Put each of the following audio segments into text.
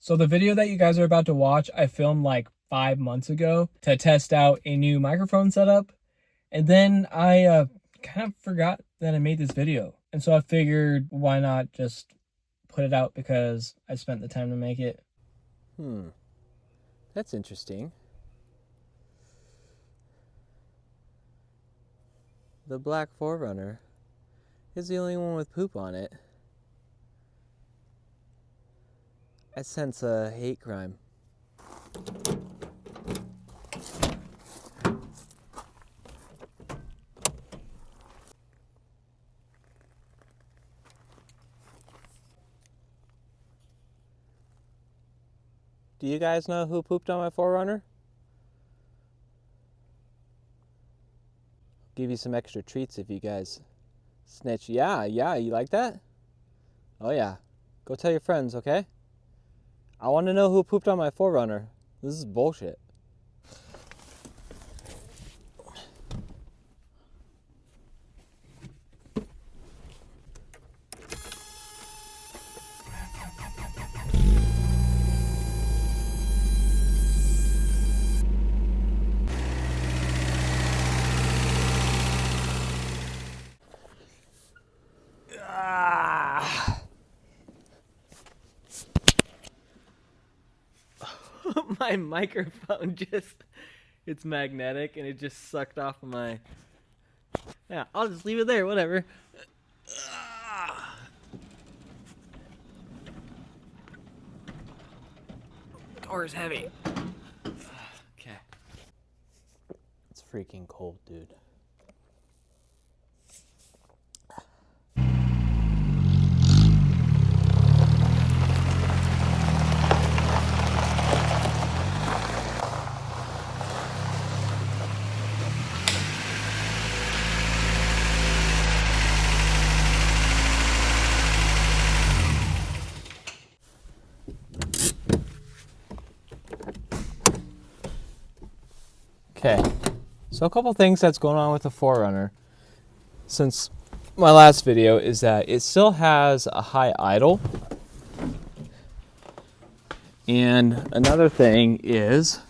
So the video that you guys are about to watch, I filmed like 5 months ago to test out a new microphone setup. And then I kind of forgot that I made this video. And so I figured why not just put it out because I spent the time to make it. That's interesting. The black 4Runner is the only one with poop on it. I sense a hate crime. Do you guys know who pooped on my 4Runner? Give you some extra treats if you guys snitch. Yeah, you like that? Oh yeah. Go tell your friends, okay? I want to know who pooped on my 4Runner. This is bullshit. My microphone it's magnetic and it just sucked off of my... Yeah, I'll just leave it there, whatever. Door's heavy. Okay. It's freaking cold, dude. Okay, so a couple things that's going on with the 4Runner since my last video is that it still has a high idle. And another thing is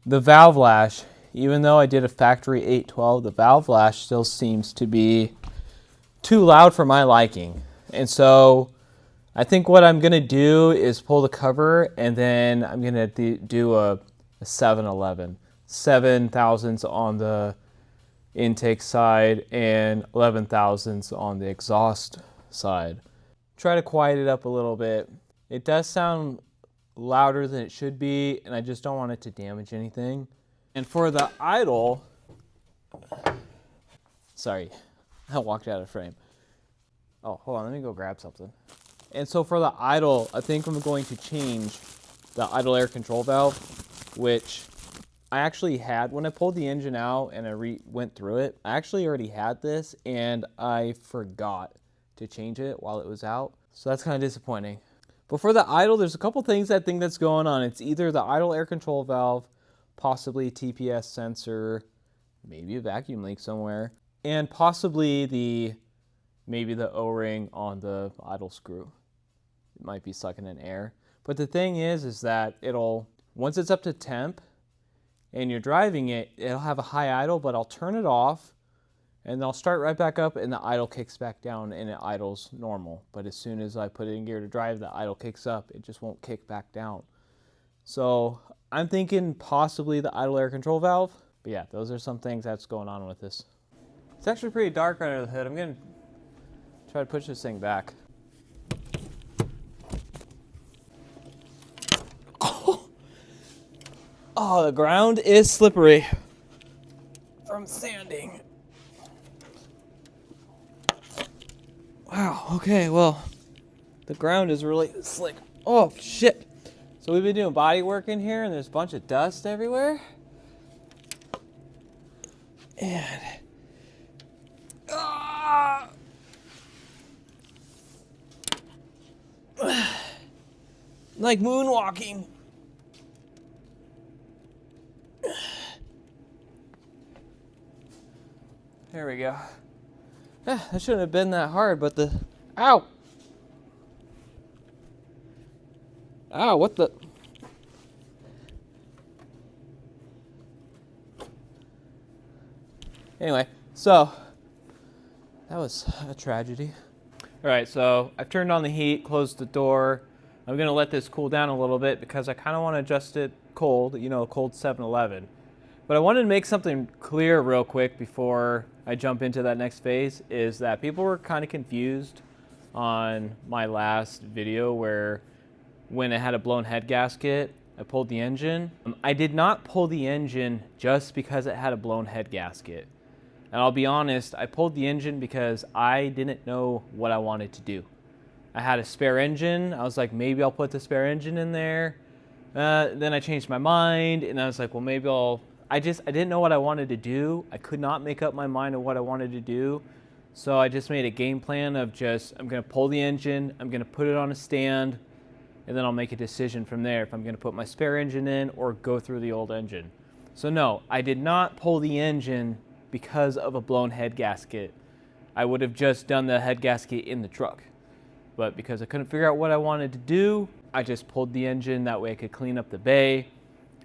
the valve lash. Even though I did a factory 812, the valve lash still seems to be too loud for my liking. And so I think what I'm gonna do is pull the cover and then I'm gonna do a 711. 7 thousandths on the intake side and 11 thousandths on the exhaust side. Try to quiet it up a little bit. It does sound louder than it should be, and I just don't want it to damage anything. And for the idle, sorry, I walked out of frame. Oh, hold on, let me go grab something. And so for the idle, I think I'm going to change the idle air control valve, which I actually had when I pulled the engine out and I went through it. I actually already had this and I forgot to change it while it was out. So that's kind of disappointing. But for the idle, there's a couple things I think that's going on. It's either the idle air control valve, possibly a TPS sensor, maybe a vacuum leak somewhere, and possibly maybe the O-ring on the idle screw. It might be sucking in air. But the thing is that once it's up to temp and you're driving it, it'll have a high idle, but I'll turn it off and I'll start right back up and the idle kicks back down and it idles normal. But as soon as I put it in gear to drive, the idle kicks up. It just won't kick back down. So I'm thinking possibly the idle air control valve. But yeah, those are some things that's going on with this. It's actually pretty dark under the hood. I'm gonna try to push this thing back. Oh, the ground is slippery from sanding. Wow, okay, well, the ground is really slick. Oh, shit. So we've been doing body work in here, and there's a bunch of dust everywhere. And... like moonwalking. There we go. That shouldn't have been that hard, but ow! Ah, what the? Anyway, so that was a tragedy. All right, so I've turned on the heat, closed the door. I'm gonna let this cool down a little bit because I kind of want to adjust it cold, you know, cold 7-Eleven. But I wanted to make something clear real quick before I jump into that next phase, is that people were kind of confused on my last video where when it had a blown head gasket, I pulled the engine. I did not pull the engine just because it had a blown head gasket. And I'll be honest, I pulled the engine because I didn't know what I wanted to do. I had a spare engine. I was like, maybe I'll put the spare engine in there. Then I changed my mind, and I was like, well, maybe I didn't know what I wanted to do. I could not make up my mind of what I wanted to do. So I just made a game plan of I'm going to pull the engine, I'm going to put it on a stand, and then I'll make a decision from there if I'm going to put my spare engine in or go through the old engine. So no, I did not pull the engine because of a blown head gasket. I would have just done the head gasket in the truck. But because I couldn't figure out what I wanted to do, I just pulled the engine. That way I could clean up the bay.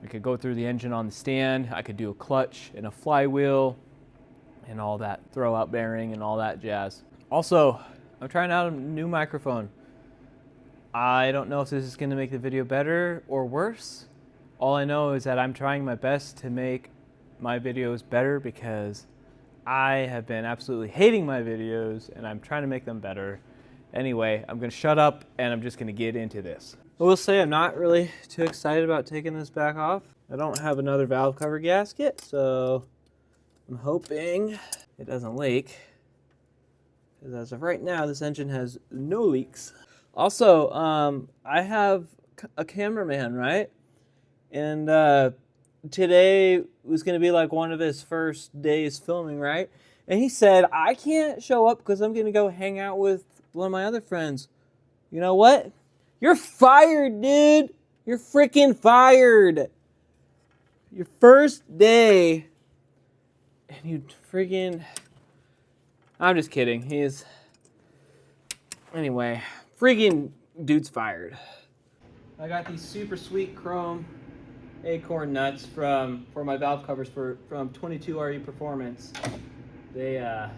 I could go through the engine on the stand. I could do a clutch and a flywheel and all that throw-out bearing and all that jazz. Also, I'm trying out a new microphone. I don't know if this is going to make the video better or worse. All I know is that I'm trying my best to make my videos better because I have been absolutely hating my videos and I'm trying to make them better. Anyway, I'm going to shut up and I'm just going to get into this. I will say I'm not really too excited about taking this back off. I don't have another valve cover gasket, so I'm hoping it doesn't leak. Because as of right now, this engine has no leaks. Also, I have a cameraman, right? And today was going to be like one of his first days filming, right? And he said, I can't show up because I'm going to go hang out with one of my other friends. You know what? You're fired, dude. You're freaking fired. Your first day. And you freaking... I'm just kidding. Anyway, freaking dude's fired. I got these super sweet chrome acorn nuts for my valve covers from 22RE Performance. They're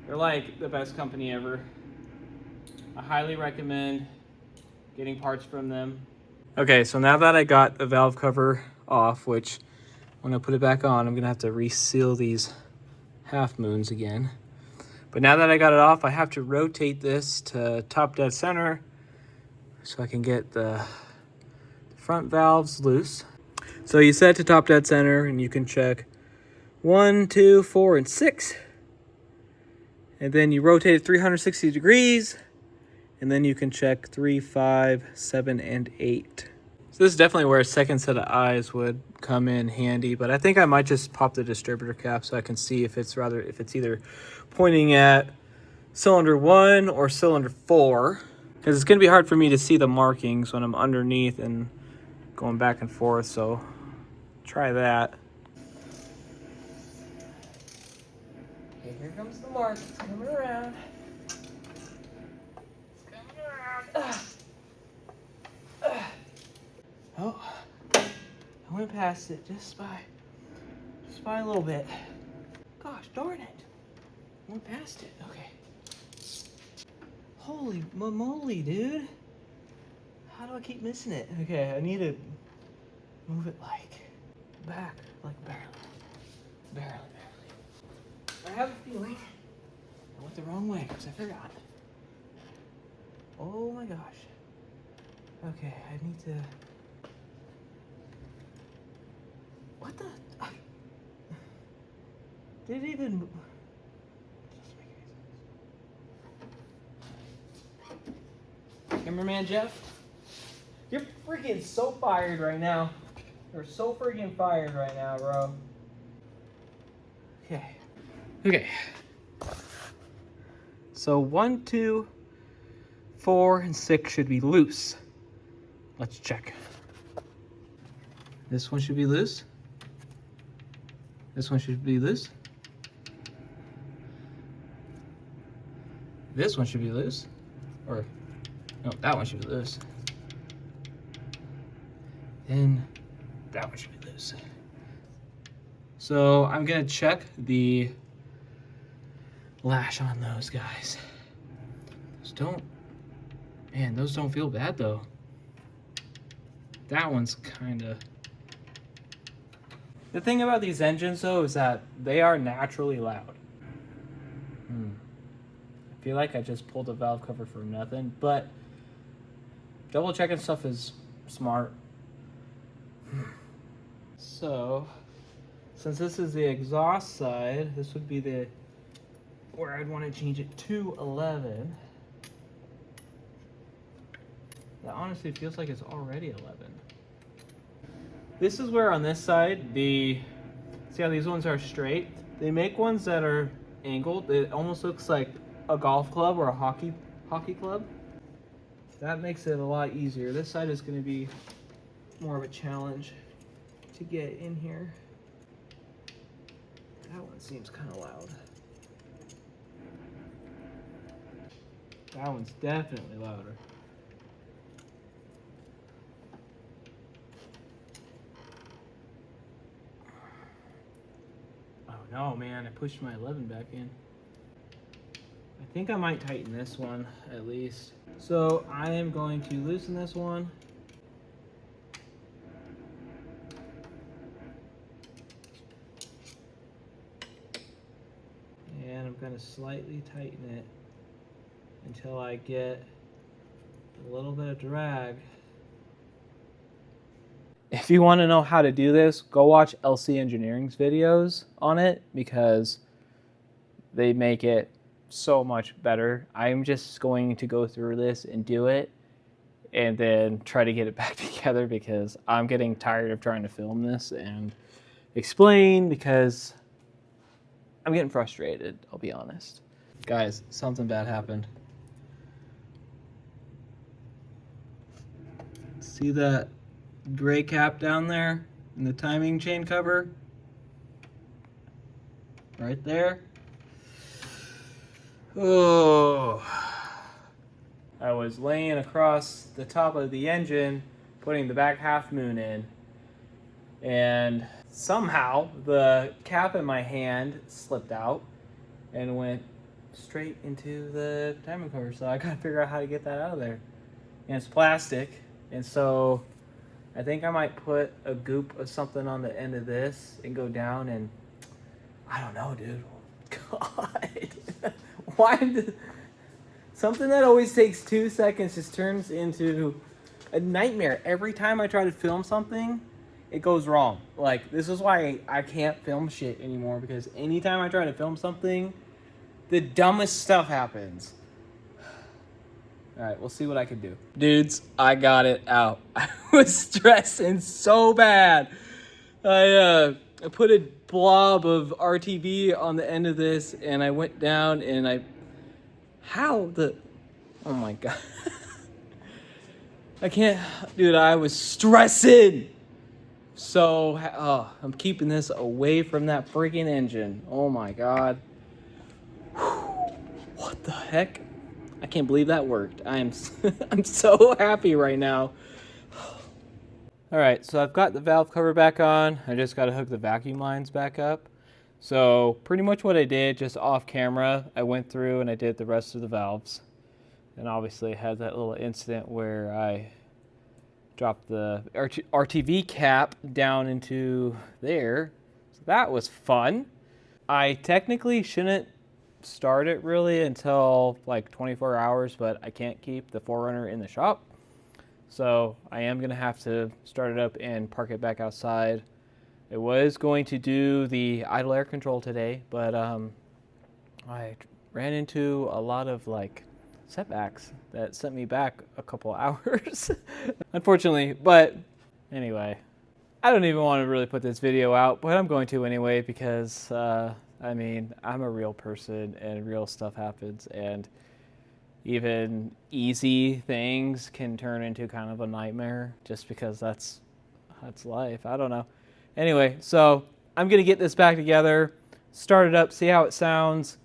like the best company ever. I highly recommend getting parts from them. Okay, so now that I got the valve cover off, which when I put it back on, I'm gonna have to reseal these half moons again. But now that I got it off, I have to rotate this to top dead center so I can get the front valves loose. So you set it to top dead center and you can check 1, 2, 4, and 6. And then you rotate it 360 degrees. And then you can check 3, 5, 7, and 8. So this is definitely where a second set of eyes would come in handy, but I think I might just pop the distributor cap so I can see if it's either pointing at cylinder 1 or cylinder 4. Because it's going to be hard for me to see the markings when I'm underneath and going back and forth, so try that. Okay, here comes the mark. It's coming around. Oh, I went past it just by a little bit. Gosh darn it. I went past it. Okay. Holy moly, dude. How do I keep missing it? Okay, I need to move it back, barely. I have a feeling I went the wrong way because I forgot. Oh my gosh. Okay, I need to... What the... Did it even... Doesn't make any sense. Cameraman Jeff? You're freaking so fired right now. You're so freaking fired right now, bro. Okay. So 1, 2, 4, and 6 should be loose. Let's check. This one should be loose. This one should be loose. This one should be loose. Or, no, that one should be loose. Then that one should be loose. So I'm gonna check the lash on those guys. Those don't feel bad though. That one's kinda. The thing about these engines though is that they are naturally loud. I feel like I just pulled a valve cover for nothing, but double checking stuff is smart. So, since this is the exhaust side, this would be the where I'd want to change it to 11. That honestly feels like it's already 11. This is where on this side, see how these ones are straight? They make ones that are angled. It almost looks like a golf club or a hockey club. That makes it a lot easier. This side is going to be more of a challenge to get in here. That one seems kind of loud. That one's definitely louder. Oh no, man, I pushed my 11 back in. I think I might tighten this one at least. So I am going to loosen this one. And I'm going to slightly tighten it until I get a little bit of drag. If you want to know how to do this, go watch LC Engineering's videos on it because they make it so much better. I'm just going to go through this and do it and then try to get it back together because I'm getting tired of trying to film this and explain because I'm getting frustrated, I'll be honest. Guys, something bad happened. See that gray cap down there in the timing chain cover? Right there. Oh. I was laying across the top of the engine, putting the back half moon in, and somehow the cap in my hand slipped out and went straight into the timing cover. So I gotta figure out how to get that out of there. And it's plastic, and so I think I might put a goop of something on the end of this and go down and I don't know, dude. God. Why did something that always takes 2 seconds just turns into a nightmare. Every time I try to film something, it goes wrong. Like, this is why I can't film shit anymore, because anytime I try to film something, the dumbest stuff happens. Alright, we'll see what I can do. Dudes, I got it out. I was stressing so bad. I put a blob of RTV on the end of this, and I went down and oh my god. I can't, dude, I was stressing. So, I'm keeping this away from that freaking engine. Oh my god. What the heck? I can't believe that worked. I'm so happy right now. Alright, so I've got the valve cover back on. I just got to hook the vacuum lines back up. So pretty much what I did, just off camera, I went through and I did the rest of the valves. And obviously I had that little incident where I dropped the RTV cap down into there. So that was fun. I technically shouldn't start it really until like 24 hours, but I can't keep the 4Runner in the shop. So I am going to have to start it up and park it back outside. I was going to do the idle air control today, but I ran into a lot of like setbacks that sent me back a couple hours, unfortunately. But anyway, I don't even want to really put this video out, but I'm going to anyway because I mean, I'm a real person and real stuff happens, and even easy things can turn into kind of a nightmare just because that's life. I don't know. Anyway, so I'm going to get this back together, start it up, see how it sounds,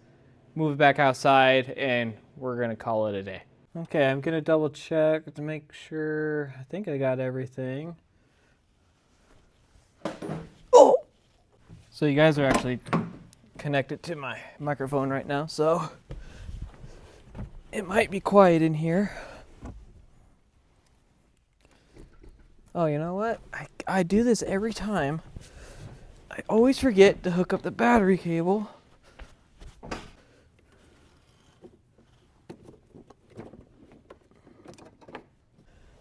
move it back outside, and we're going to call it a day. Okay, I'm going to double check to make sure. I think I got everything. Oh! So you guys are actually connected to my microphone right now, so it might be quiet in here. Oh, you know what? I do this every time. I always forget to hook up the battery cable.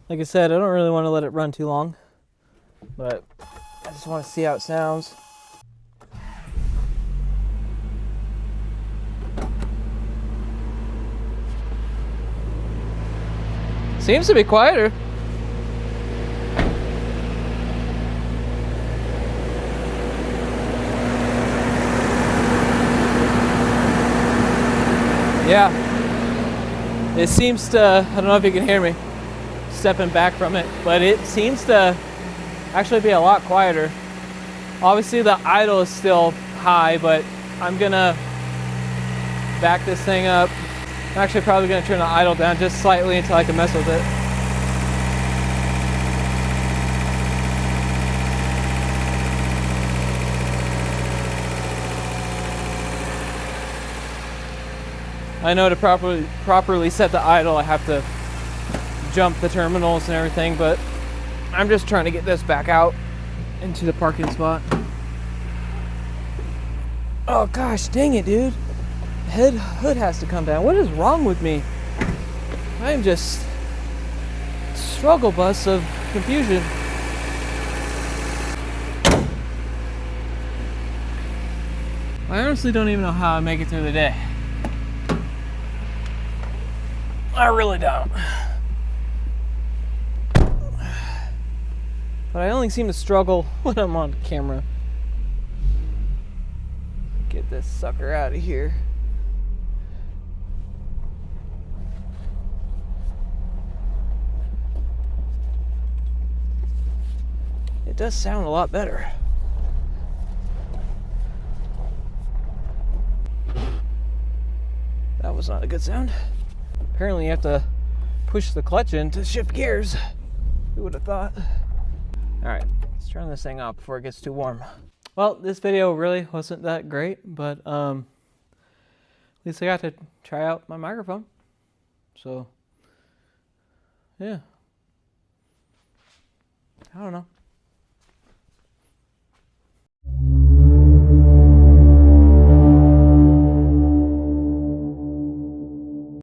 Like I said, I don't really want to let it run too long, but I just want to see how it sounds. Seems to be quieter. Yeah. It seems to, I don't know if you can hear me stepping back from it, but it seems to actually be a lot quieter. Obviously the idle is still high, but I'm gonna back this thing up. I'm actually probably gonna turn the idle down just slightly until I can mess with it. I know to properly set the idle, I have to jump the terminals and everything, but I'm just trying to get this back out into the parking spot. Oh gosh, dang it, dude. Hood has to come down. What is wrong with me? I am just struggle bus of confusion. I honestly don't even know how I make it through the day. I really don't. But I only seem to struggle when I'm on camera. Get this sucker out of here. It does sound a lot better. That was not a good sound. Apparently you have to push the clutch in to shift gears. Who would have thought? All right, let's turn this thing off before it gets too warm. Well, this video really wasn't that great, but at least I got to try out my microphone. So, yeah. I don't know.